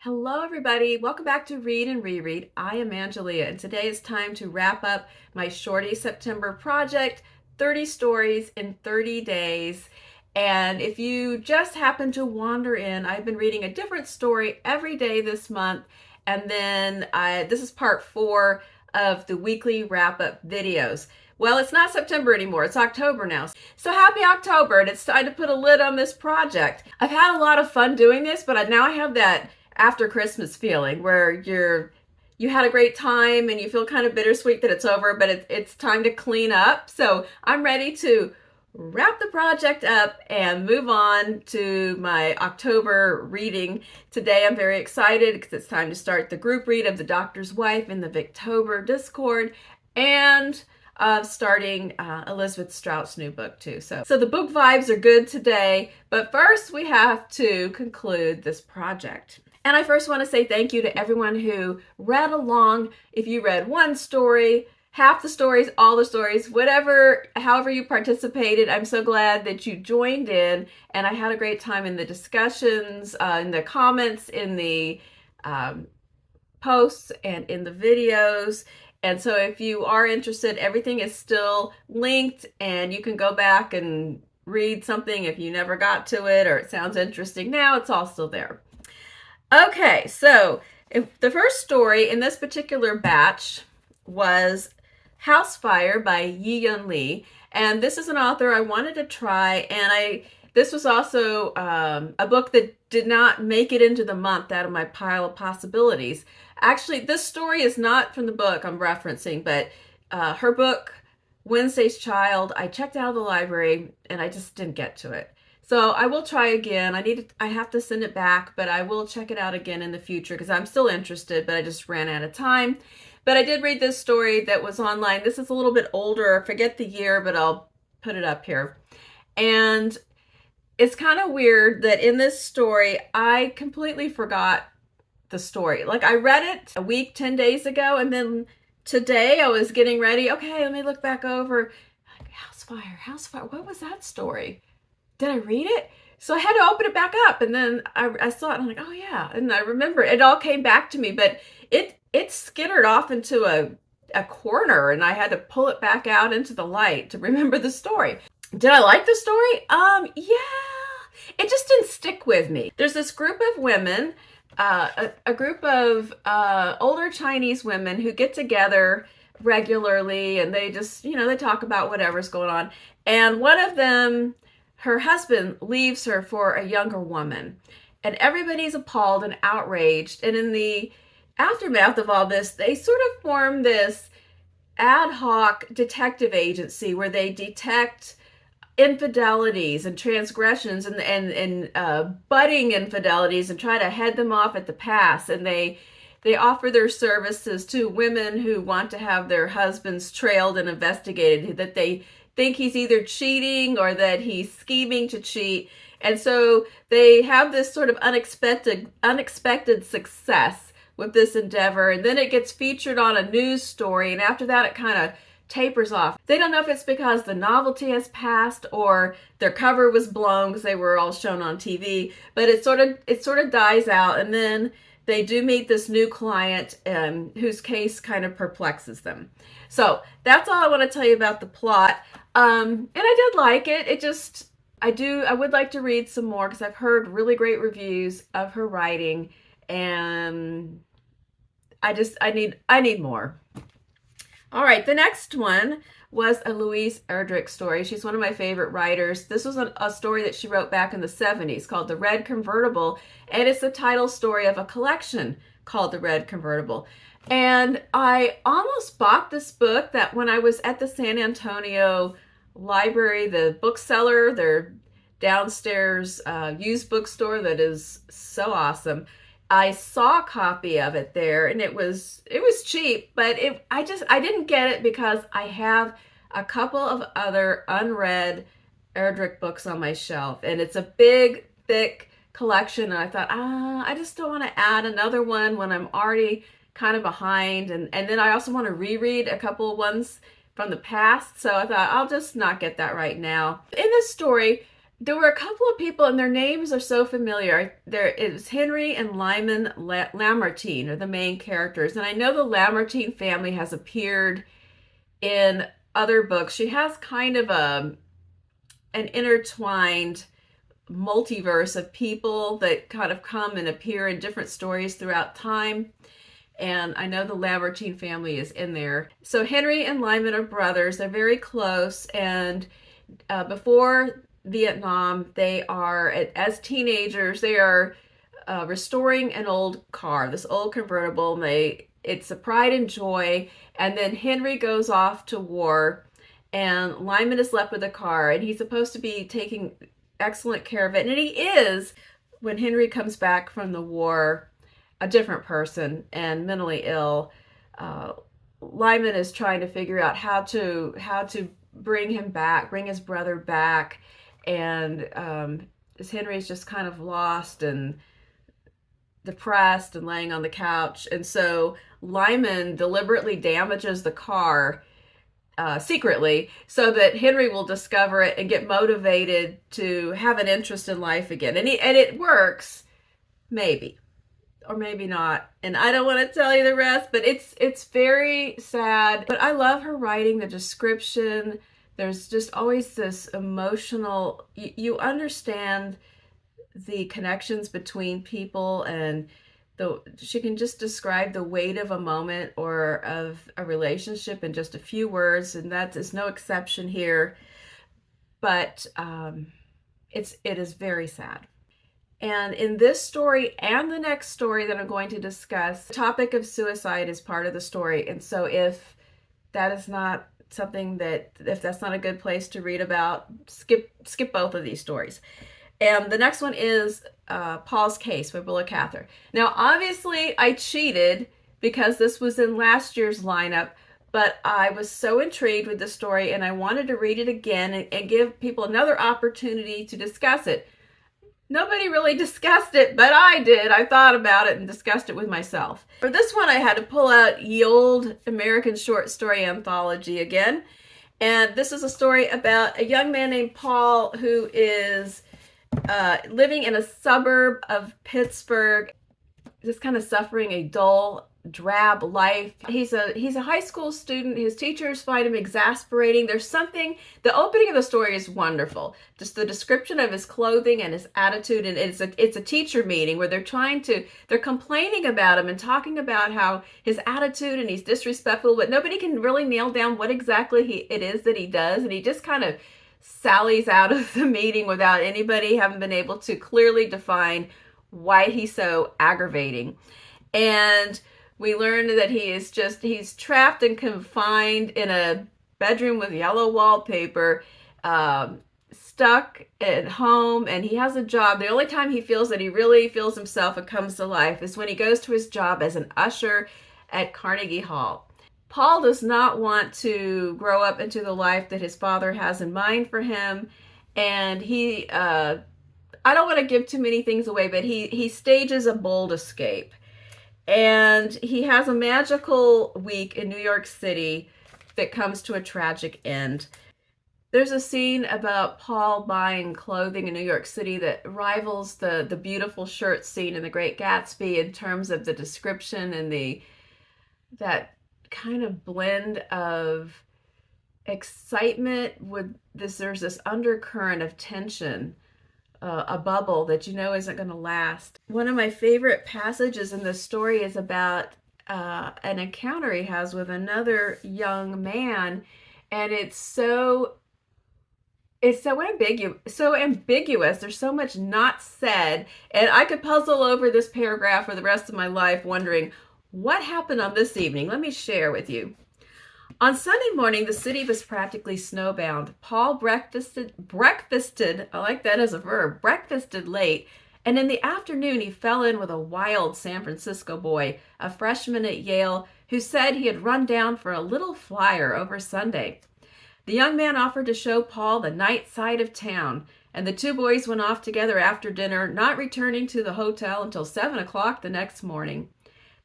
Hello, everybody. Welcome back to Read and Reread. I am Angelia, and today is time to wrap up my Shorty September project, 30 stories in 30 days. And if you just happen to wander in, I've been reading a different story every day this month. And then this is part 4 of the weekly wrap-up videos. Well, it's not September anymore. It's October now. So happy October, and it's time to put a lid on this project. I've had a lot of fun doing this, but now I have that after Christmas feeling where you had a great time and you feel kind of bittersweet that it's over, but it's time to clean up. So I'm ready to wrap the project up and move on to my October reading. Today I'm very excited because it's time to start the group read of The Doctor's Wife in the Victober Discord, and starting Elizabeth Strout's new book too. So the book vibes are good today, but first we have to conclude this project. And I first want to say thank you to everyone who read along. If you read one story, half the stories, all the stories, however you participated, I'm so glad that you joined in. And I had a great time in the discussions, in the comments, in the posts, and in the videos. And so if you are interested, everything is still linked, and you can go back and read something if you never got to it or it sounds interesting now. It's all still there. Okay, so the first story in this particular batch was House Fire by Yiyun Li, and this is an author I wanted to try, and this was also a book that did not make it into the month out of my pile of possibilities. Actually, this story is not from the book I'm referencing, but her book, Wednesday's Child, I checked out of the library and I just didn't get to it. So I will try again. I have to send it back, but I will check it out again in the future because I'm still interested, but I just ran out of time. But I did read this story that was online. This is a little bit older. I forget the year, but I'll put it up here. And it's kind of weird that in this story, I completely forgot the story. Like, I read it a week, 10 days ago, and then today I was getting ready. Okay, let me look back over. Like, House Fire. What was that story? Did I read it? So I had to open it back up, and then I saw it, and I'm like, oh yeah. And I remember it all came back to me, but it skittered off into a corner, and I had to pull it back out into the light to remember the story. Did I like the story? Yeah. It just didn't stick with me. There's this group of women, a group of older Chinese women who get together regularly, and they just, they talk about whatever's going on. And one of them, her husband, leaves her for a younger woman, and everybody's appalled and outraged. And in the aftermath of all this, they sort of form this ad hoc detective agency where they detect infidelities and transgressions and budding infidelities and try to head them off at the pass. And they offer their services to women who want to have their husbands trailed and investigated, that they think he's either cheating or that he's scheming to cheat. And so they have this sort of unexpected success with this endeavor, and then it gets featured on a news story, and after that it kind of tapers off. They don't know if it's because the novelty has passed or their cover was blown because they were all shown on TV, but it sort of dies out, and then they do meet this new client whose case kind of perplexes them. So that's all I want to tell you about the plot. And I did like it. I would like to read some more because I've heard really great reviews of her writing, and I need more. All right, the next one was a Louise Erdrich story. She's one of my favorite writers. This was a story that she wrote back in the 70s called The Red Convertible, and it's the title story of a collection called The Red Convertible. And I almost bought this book that when I was at the San Antonio Library, the bookseller, their downstairs used bookstore that is so awesome. I saw a copy of it there, and it was cheap, but I didn't get it because I have a couple of other unread Erdrich books on my shelf, and it's a big, thick collection, and I thought, I just don't want to add another one when I'm already kind of behind, and then I also want to reread a couple of ones from the past, so I thought I'll just not get that right now. In this story, There were a couple of people, and their names are so familiar. It was Henry and Lyman Lamartine are the main characters, and I know the Lamartine family has appeared in other books. She has kind of an intertwined multiverse of people that kind of come and appear in different stories throughout time. And I know the Lamartine family is in there. So Henry and Lyman are brothers. They're very close. And before Vietnam, they are, as teenagers, they are restoring an old car, this old convertible. And it's a pride and joy. And then Henry goes off to war, and Lyman is left with the car, and he's supposed to be taking excellent care of it. And he is, when Henry comes back from the war, a different person and mentally ill. Lyman is trying to figure out how to bring him back, bring his brother back, and Henry's just kind of lost and depressed and laying on the couch. And so Lyman deliberately damages the car secretly so that Henry will discover it and get motivated to have an interest in life again. And it works, maybe, or maybe not. And I don't want to tell you the rest, but it's very sad. But I love her writing, the description. There's just always this emotional, you understand the connections between people, and she can just describe the weight of a moment or of a relationship in just a few words, and that is no exception here. But it is very sad. And in this story and the next story that I'm going to discuss, the topic of suicide is part of the story. And so if that is not something if that's not a good place to read about, skip both of these stories. And the next one is Paul's Case by Willa Cather. Now, obviously, I cheated because this was in last year's lineup, but I was so intrigued with the story, and I wanted to read it again and give people another opportunity to discuss it. Nobody really discussed it, but I did. I thought about it and discussed it with myself. For this one, I had to pull out Ye Olde American Short Story Anthology again. And this is a story about a young man named Paul who is living in a suburb of Pittsburgh, just kind of suffering a dull, drab life. He's a high school student. His teachers find him exasperating. There's something, the opening of the story is wonderful. Just the description of his clothing and his attitude, and it's a teacher meeting where they're complaining about him and talking about how his attitude, and he's disrespectful, but nobody can really nail down what exactly it is that he does, and he just kind of sallies out of the meeting without anybody having been able to clearly define why he's so aggravating. And we learned that he's trapped and confined in a bedroom with yellow wallpaper, stuck at home, and he has a job. The only time he feels that he really feels himself and comes to life is when he goes to his job as an usher at Carnegie Hall. Paul does not want to grow up into the life that his father has in mind for him, and I don't want to give too many things away, but he stages a bold escape. And he has a magical week in New York City that comes to a tragic end. There's a scene about Paul buying clothing in New York City that rivals the beautiful shirt scene in The Great Gatsby in terms of the description and that kind of blend of excitement with there's this undercurrent of tension, a bubble that you know isn't going to last. One of my favorite passages in this story is about an encounter he has with another young man, and it's so ambiguous. There's so much not said, and I could puzzle over this paragraph for the rest of my life wondering what happened on this evening. Let me share with you. On Sunday morning, the city was practically snowbound. Paul breakfasted, I like that as a verb, breakfasted late, and in the afternoon he fell in with a wild San Francisco boy, a freshman at Yale, who said he had run down for a little flyer over Sunday. The young man offered to show Paul the night side of town, and the two boys went off together after dinner, not returning to the hotel until 7 o'clock the next morning.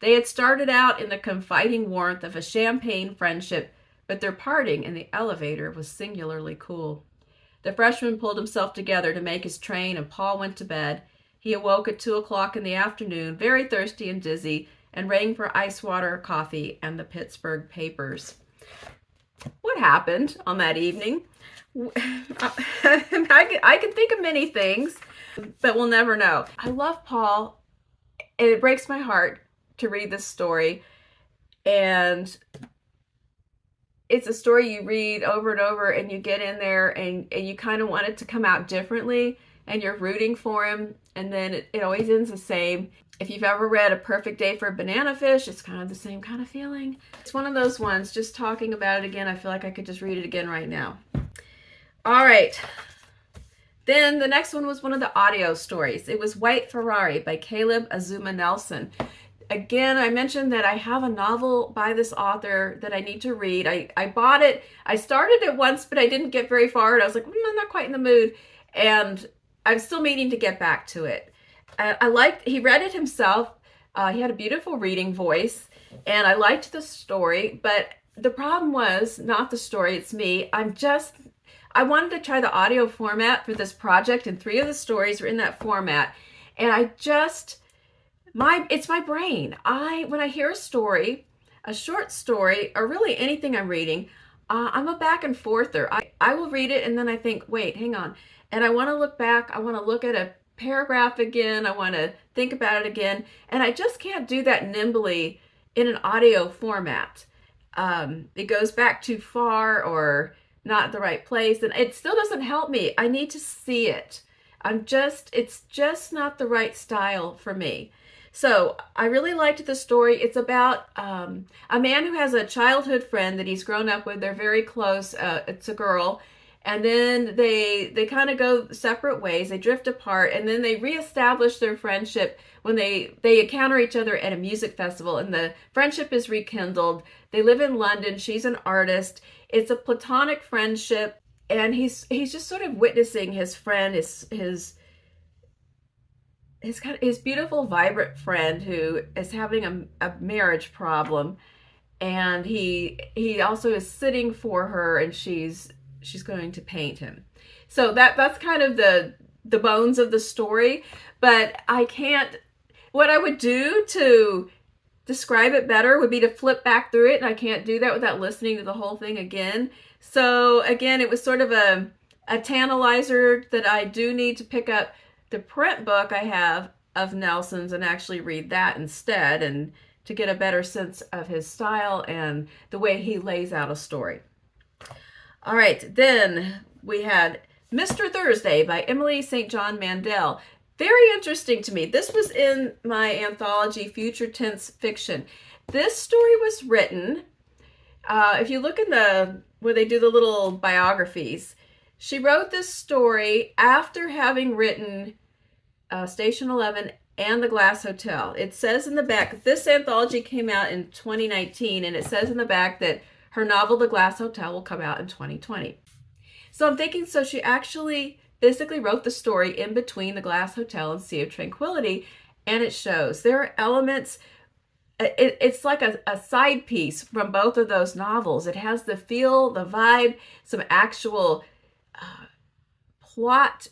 They had started out in the confiding warmth of a champagne friendship, but their parting in the elevator was singularly cool. The freshman pulled himself together to make his train, and Paul went to bed. He awoke at 2 o'clock in the afternoon, very thirsty and dizzy, and rang for ice water, coffee, and the Pittsburgh papers. What happened on that evening? I can think of many things, but we'll never know. I love Paul, and it breaks my heart to read this story. And it's a story you read over and over, and you get in there, and you kind of want it to come out differently, and you're rooting for him, and then it always ends the same. If you've ever read A Perfect Day for a Banana Fish, it's kind of the same kind of feeling. It's one of those ones, just talking about it again, I feel like I could just read it again right now. All right. Then the next one was one of the audio stories. It was White Ferrari by Caleb Azumah Nelson. Again, I mentioned that I have a novel by this author that I need to read. I bought it. I started it once, but I didn't get very far. And I was like, I'm not quite in the mood. And I'm still meaning to get back to it. He read it himself. He had a beautiful reading voice, and I liked the story, but the problem was not the story, it's me. I wanted to try the audio format for this project, and 3 of the stories were in that format, and it's my brain. When I hear a story, a short story, or really anything I'm reading, I'm a back and forther. I will read it, and then I think, wait, hang on. And I want to look back. I want to look at a paragraph again. I want to think about it again. And I just can't do that nimbly in an audio format. It goes back too far or not the right place. And it still doesn't help me. I need to see it. It's just not the right style for me. So I really liked the story. It's about a man who has a childhood friend that he's grown up with. They're very close. It's a girl. And then they kind of go separate ways. They drift apart, and then they reestablish their friendship when they encounter each other at a music festival, and the friendship is rekindled. They live in London. She's an artist. It's a platonic friendship, and he's just sort of witnessing his friend, his beautiful, vibrant friend who is having a marriage problem, and he also is sitting for her, and she's going to paint him. So that's kind of the bones of the story, but what I would do to describe it better would be to flip back through it, and I can't do that without listening to the whole thing again. So again, it was sort of a tantalizer that I do need to pick up the print book I have of Nelson's and actually read that instead, and to get a better sense of his style and the way he lays out a story. All right, then we had Mr. Thursday by Emily St. John Mandel. Very interesting to me. This was in my anthology, Future Tense Fiction. This story was written, if you look in where they do the little biographies, she wrote this story after having written Station 11 and The Glass Hotel. It says in the back, this anthology came out in 2019, and it says in the back that her novel, The Glass Hotel, will come out in 2020. So I'm thinking, so she actually physically wrote the story in between The Glass Hotel and Sea of Tranquility, and it shows. There are elements, it's like a side piece from both of those novels. It has the feel, the vibe, some actual not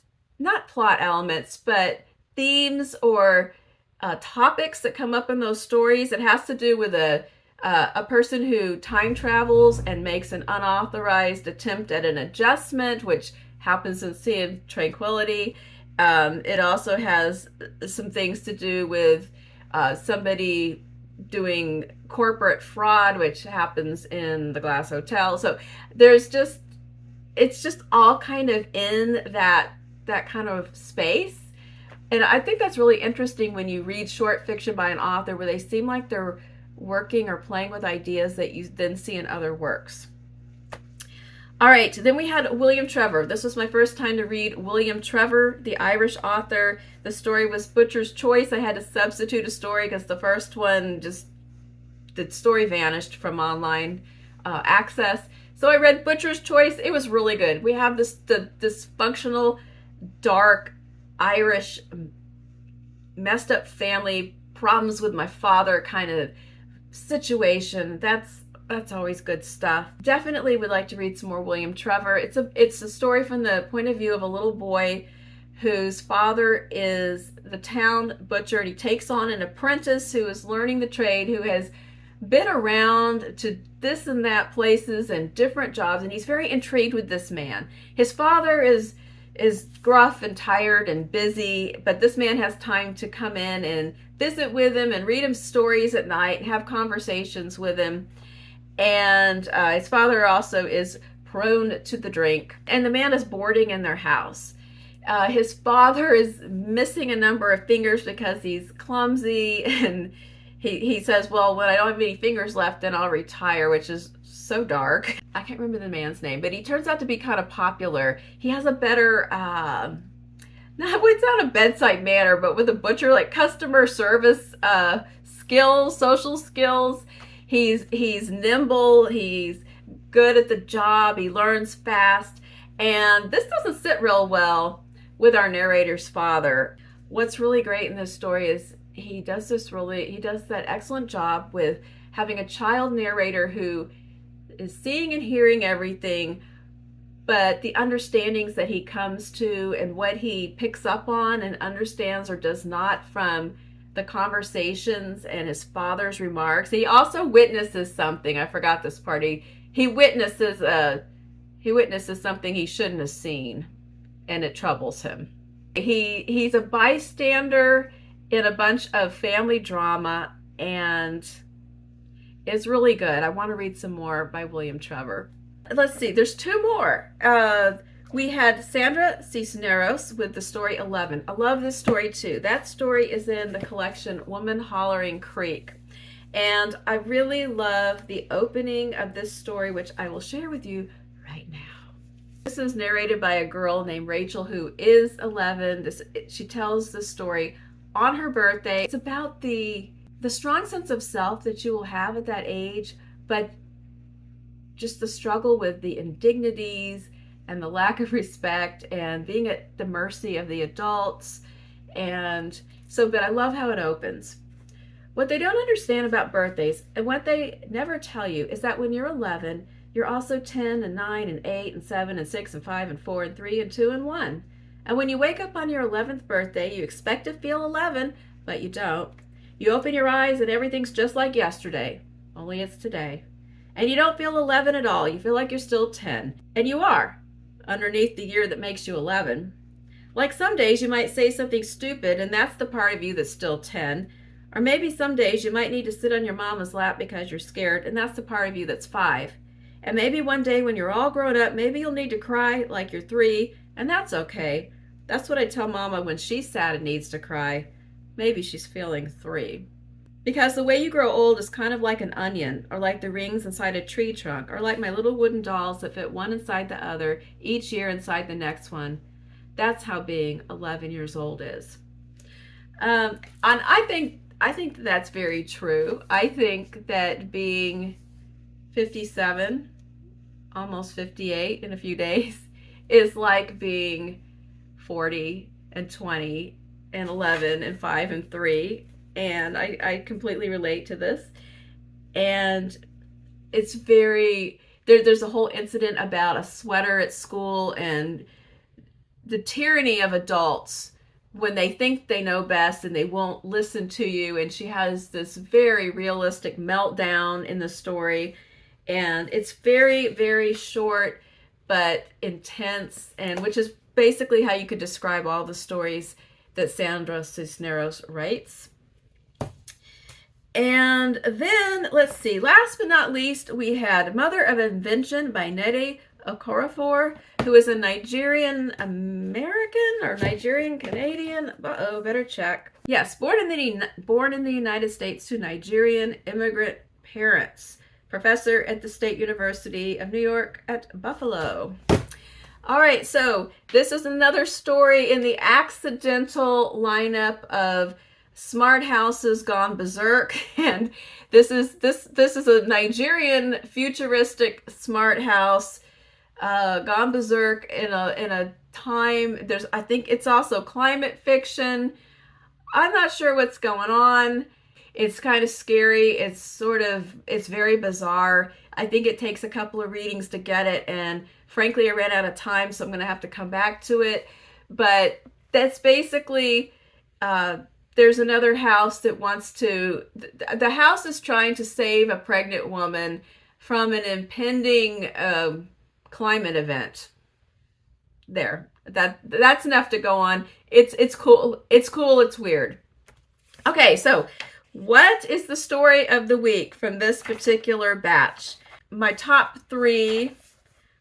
plot elements, but themes or topics that come up in those stories. It has to do with a person who time travels and makes an unauthorized attempt at an adjustment, which happens in Sea of Tranquility. It also has some things to do with somebody doing corporate fraud, which happens in The Glass Hotel. So it's just all kind of in that kind of space. And I think that's really interesting when you read short fiction by an author where they seem like they're working or playing with ideas that you then see in other works. All right, then we had William Trevor. This was my first time to read William Trevor, the Irish author. The story was Butcher's Choice. I had to substitute a story because the first one the story vanished from online access. So I read Butcher's Choice. It was really good. We have this dysfunctional, dark, Irish, messed up family, problems with my father kind of situation. That's That's always good stuff. Definitely would like to read some more William Trevor. It's a story from the point of view of a little boy whose father is the town butcher, and he takes on an apprentice who is learning the trade, who has been around to this and that places and different jobs, and he's very intrigued with this man. His father is gruff and tired and busy, but this man has time to come in and visit with him and read him stories at night and have conversations with him. And his father also is prone to the drink, and the man is boarding in their house. His father is missing a number of fingers because he's clumsy, and he says, well, when I don't have any fingers left, then I'll retire, which is so dark. I can't remember the man's name, but he turns out to be kind of popular. He has a better, it's not a bedside manner, but with a butcher, like customer service skills, social skills. He's nimble, he's good at the job, he learns fast, and this doesn't sit real well with our narrator's father. What's really great in this story is he does that excellent job with having a child narrator who is seeing and hearing everything, but the understandings that he comes to and what he picks up on and understands or does not from the conversations and his father's remarks. He also witnesses something. I forgot this part. He witnesses something he shouldn't have seen, and it troubles him. He's a bystander in a bunch of family drama, and it's really good. I want to read some more by William Trevor. Let's see, there's two more. We had Sandra Cisneros with the story 11. I love this story too. That story is in the collection Woman Hollering Creek. And I really love the opening of this story, which I will share with you right now. This is narrated by a girl named Rachel who is 11. She tells the story on her birthday. It's about the strong sense of self that you will have at that age, but just the struggle with the indignities and the lack of respect and being at the mercy of the adults. And so, but I love how it opens. What they don't understand about birthdays, and what they never tell you, is that when you're 11, you're also 10 and 9 and 8 and 7 and 6 and 5 and 4 and 3 and 2 and 1. And when you wake up on your 11th birthday, you expect to feel 11, but you don't. You open your eyes and everything's just like yesterday, only it's today. And you don't feel 11 at all. You feel like you're still 10. And you are, underneath the year that makes you 11. Like some days you might say something stupid, and that's the part of you that's still 10. Or maybe some days you might need to sit on your mama's lap because you're scared, and that's the part of you that's 5. And maybe one day when you're all grown up, maybe you'll need to cry like you're 3, and that's okay. That's what I tell Mama when she's sad and needs to cry. Maybe she's feeling 3. Because the way you grow old is kind of like an onion, or like the rings inside a tree trunk, or like my little wooden dolls that fit one inside the other, each year inside the next one. That's how being 11 years old is. And I think that's very true. I think that being 57, almost 58 in a few days, is like being 40 and 20 and 11 and 5 and 3. And I completely relate to this. And it's very, there's a whole incident about a sweater at school and the tyranny of adults when they think they know best and they won't listen to you. And she has this very realistic meltdown in the story. And it's very, very short, but intense, and which is basically how you could describe all the stories that Sandra Cisneros writes. And then, let's see, last but not least, we had Mother of Invention by Nnedi Okarafor, who is a Nigerian American or Nigerian Canadian. Better check. Yes, born in the United States to Nigerian immigrant parents. Professor at the State University of New York at Buffalo. All right, so this is another story in the accidental lineup of smart houses gone berserk, and this is a Nigerian futuristic smart house gone berserk in a time. I think it's also climate fiction. I'm not sure what's going on. It's kind of scary. It's very bizarre. I think it takes a couple of readings to get it, and frankly, I ran out of time, so I'm going to have to come back to it. But that's basically, there's another house that wants to, the house is trying to save a pregnant woman from an impending climate event. That's enough to go on. It's cool. It's cool. It's weird. Okay, so what is the story of the week from this particular batch? My top 3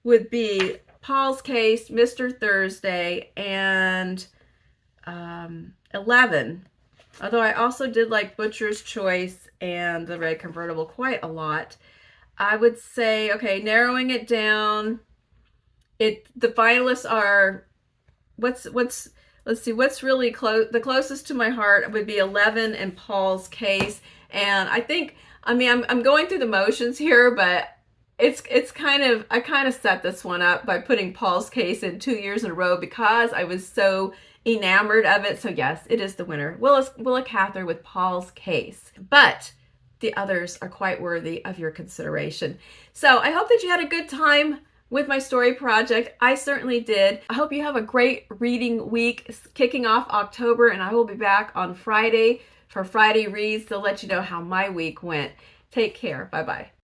would be Paul's Case, Mr. Thursday, and 11. Although I also did like Butcher's Choice and the Red Convertible quite a lot. I would say, okay, narrowing it down, the finalists are, let's see, what's really close, the closest to my heart would be 11 and Paul's Case. And I think, I mean, I'm going through the motions here, but it's kind of, I kind of set this one up by putting Paul's Case in 2 years in a row because I was so enamored of it. So yes, it is the winner. Willa Cather with Paul's Case. But the others are quite worthy of your consideration. So I hope that you had a good time with my story project. I certainly did. I hope you have a great reading week kicking off October, and I will be back on Friday for Friday Reads to let you know how my week went. Take care. Bye-bye.